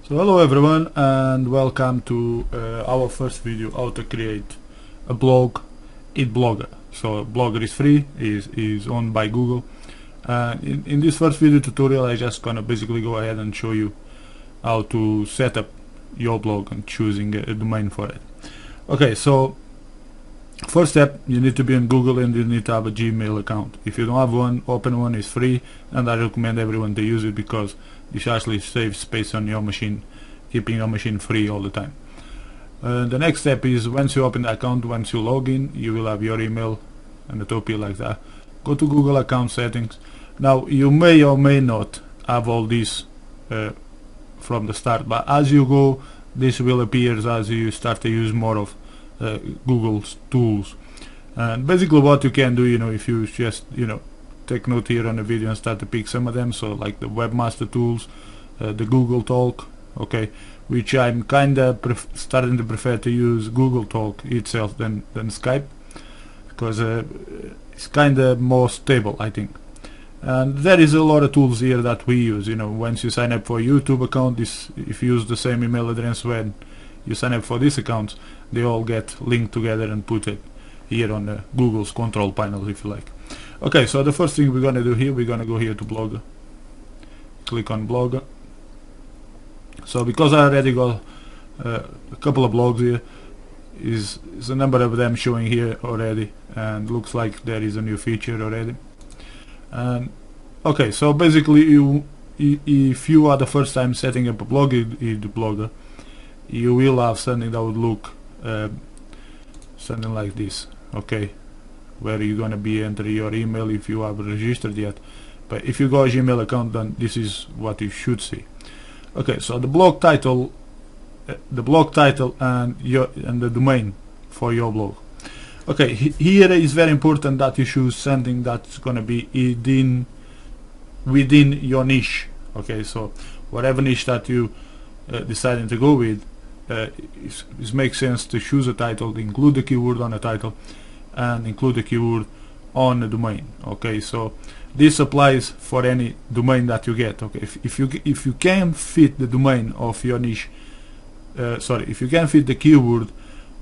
So hello everyone and welcome to our first video how to create a blog in Blogger. So Blogger is free, is owned by Google. In this first video tutorial I just gonna basically go ahead and show you how to set up your blog and choosing a domain for it. Okay, so first step, you need to be on Google and you need to have a Gmail account. If you don't have one, open one, is free, and I recommend everyone to use it because this actually saves space on your machine, keeping your machine free all the time. The next step is once you open the account, once you log in, you will have your email and the top here like that. Go to Google account settings. Now you may or may not have all this from the start, but as you go, this will appear as you start to use more of Google's tools. And basically what you can do, if you just take note here on the video and start to pick some of them, so like the webmaster tools, the Google Talk, okay, which I'm kinda starting to prefer to use Google Talk itself than Skype, because it's kinda more stable, I think. And there is a lot of tools here that we use. Once you sign up for a YouTube account, if you use the same email address when you sign up for this account, they all get linked together and put it here on Google's control panel, if you like. Okay, so the first thing we're gonna do here, we're gonna go here to Blogger, click on Blogger. So because I already got a couple of blogs here, is a number of them showing here already, and looks like there is a new feature already. And okay, so basically if you are the first time setting up a blog in the Blogger, you will have something that would look something like this, okay, where you're gonna be entering your email if you haven't registered yet. But if you got a Gmail account, then this is what you should see. Okay, so the blog title and the domain for your blog. Okay, here is very important that you choose something that's gonna be within your niche. Okay, so whatever niche that you deciding to go with, it makes sense to choose a title, include the keyword on the title, and include the keyword on the domain. Okay, so this applies for any domain that you get. Okay, if you can fit the domain of your niche, if you can fit the keyword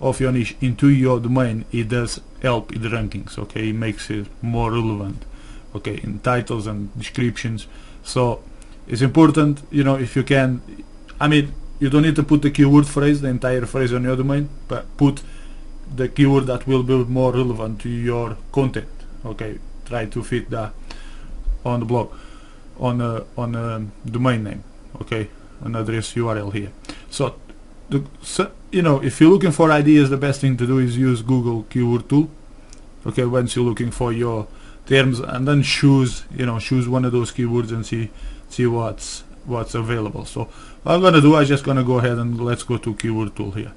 of your niche into your domain, it does help in the rankings. Okay, it makes it more relevant, okay, in titles and descriptions. So it's important, if you can, I mean, you don't need to put the keyword phrase, the entire phrase on your domain, but put the keyword that will be more relevant to your content. Okay, try to fit that on the blog, on a domain name, okay, an address URL here. So if you're looking for ideas, the best thing to do is use Google keyword tool. Okay, once you're looking for your terms, and then choose one of those keywords and see what's available. So what I'm gonna do, I'm just gonna go ahead and let's go to keyword tool here.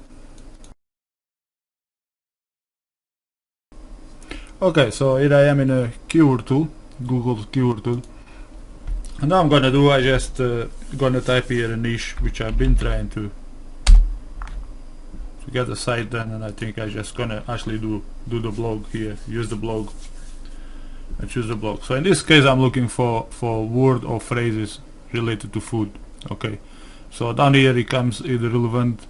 Okay, so here I am in a keyword tool, Google's keyword tool, and now I'm gonna do, I just gonna type here a niche which I've been trying to get the site done, and I think I just gonna actually do the blog here, use the blog and choose the blog. So in this case I'm looking for word or phrases related to food. Okay, so down here it comes either relevant,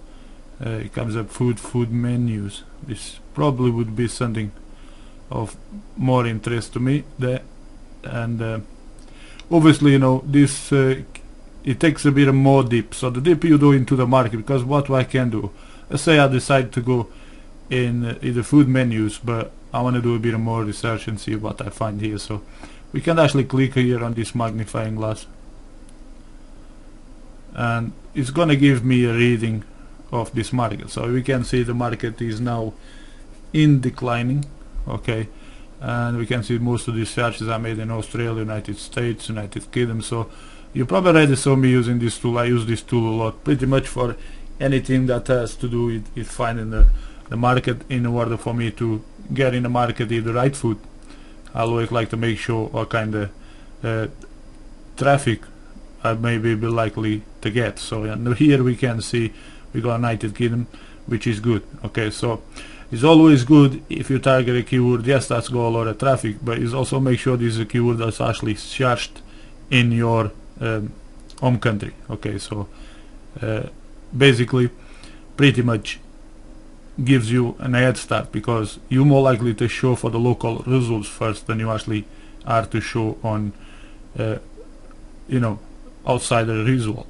it comes up food menus. This probably would be something of more interest to me there. And obviously this it takes a bit more deep, so the deeper you do into the market, because what I can do, let's say I decide to go in the food menus, but I want to do a bit more research and see what I find here. So we can actually click here on this magnifying glass, and it's gonna give me a reading of this market. So we can see the market is now in declining, okay, and we can see most of these searches are made in Australia, United States, United Kingdom. So you probably already saw me using this tool. I use this tool a lot, pretty much for anything that has to do with finding the market, in order for me to get in the market the right food. I always like to make sure what kind of traffic I may be likely to get. So and here we can see we got United Kingdom, which is good. Okay, so it's always good if you target a keyword, yes, that's got a lot of traffic, but it's also make sure this is a keyword that's actually searched in your home country. Okay, so basically pretty much gives you an head start, because you're more likely to show for the local results first than you actually are to show on you know, outside the results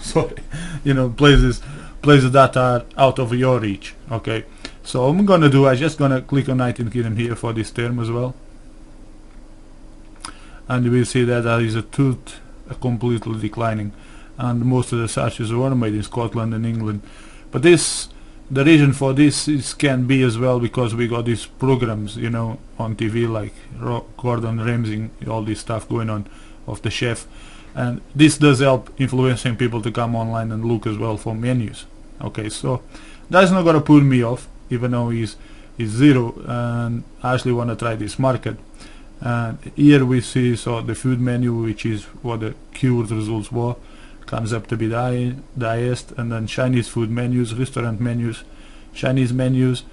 sorry, you know, places that are out of your reach. Okay, so I'm gonna do, I'm just gonna click on United Kingdom here for this term as well, and we see that there is a tooth completely declining, and most of the searches were made in Scotland and England. But this, the reason for this is can be as well because we got these programs, you know, on TV like Gordon Ramsay, all this stuff going on of the chef, and this does help influencing people to come online and look as well for menus. Okay, so that's not gonna put me off, even though he's zero, and I actually want to try this market. And here we see, so the food menu, which is what the keyword results were, comes up to be the highest, and then Chinese food menus, restaurant menus, Chinese menus,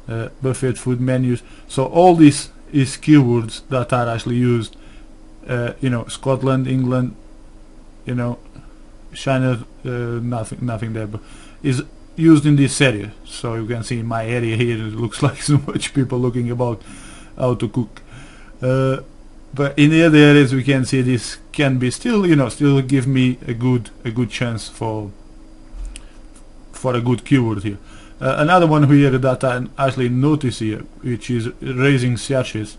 buffet food menus. So all this is keywords that are actually used, you know, Scotland, England, you know, China, nothing there, but is used in this area. So you can see in my area here, it looks like so much people looking about how to cook. But in the other areas we can see this can be still, you know, still give me a good chance for a good keyword here. Another one here that I actually notice here, which is raising searches,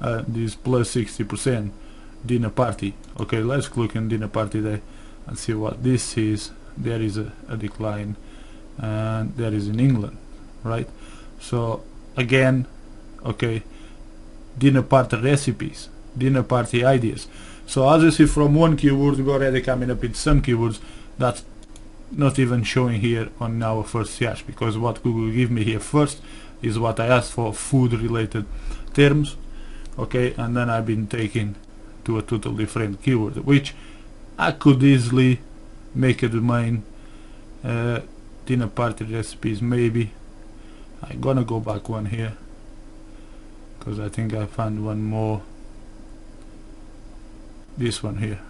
this plus 60%, dinner party. Okay, let's click on dinner party there and see what this is. There is a decline, and there is in England, right? So again, okay, dinner party recipes, dinner party ideas. So as you see, from one keyword we're already coming up with some keywords that's not even showing here on our first search, because what Google give me here first is what I asked for, food related terms. Okay, and then I've been taken to a totally different keyword, which I could easily make it mine. Dinner party recipes, maybe. I'm gonna go back one here, because I think I found one more. This one here.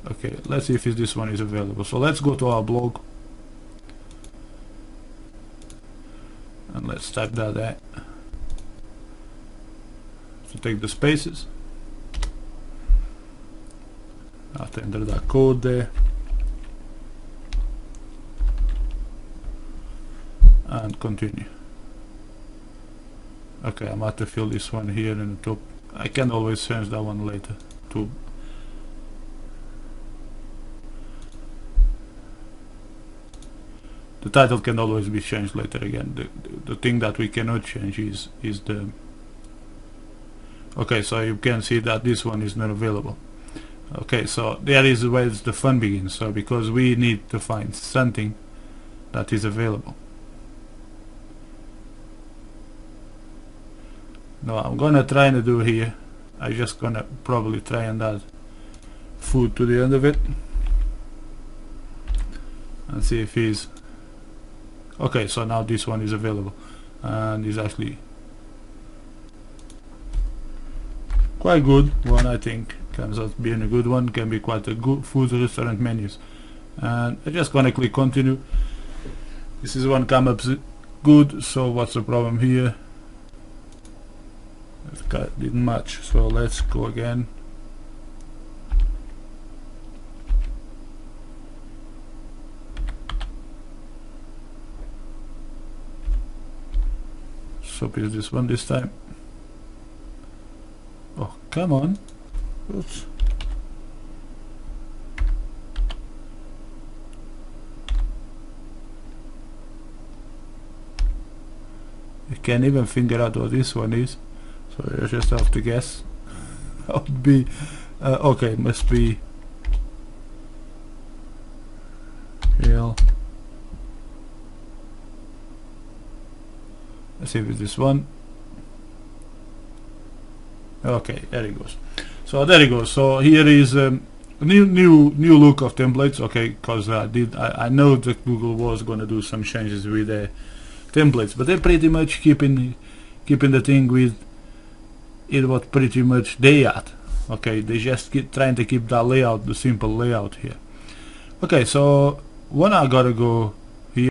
Okay, let's see if this one is available. So let's go to our blog and let's type that there. So take the spaces, I have to enter that code there, and continue. Okay, I'm about to fill this one here in the top. I can always change that one later too. The title can always be changed later again. The thing that we cannot change is the. Okay, so you can see that this one is not available. Okay, so there is where the fun begins. So because we need to find something that is available. Now I'm gonna try to do here, I'm just gonna probably try and add food to the end of it and see if he's okay. So now this one is available and is actually quite good one. I think comes out being a good one, can be quite a good food restaurant menus. And I'm just gonna click continue. This is one come up good, so what's the problem here? It didn't match, so let's go again. So is this one this time? Oh, come on. Oops. You can't even figure out what this one is. So you just have to guess. That would be okay, must be real. Let's see if it's this one. Okay, there it goes. So there it goes. So here is new look of templates. Okay, because I know that Google was going to do some changes with their templates, but they're pretty much keeping the thing with it what pretty much they at. Okay, they just trying to keep that layout, the simple layout here. Okay, so when I gotta go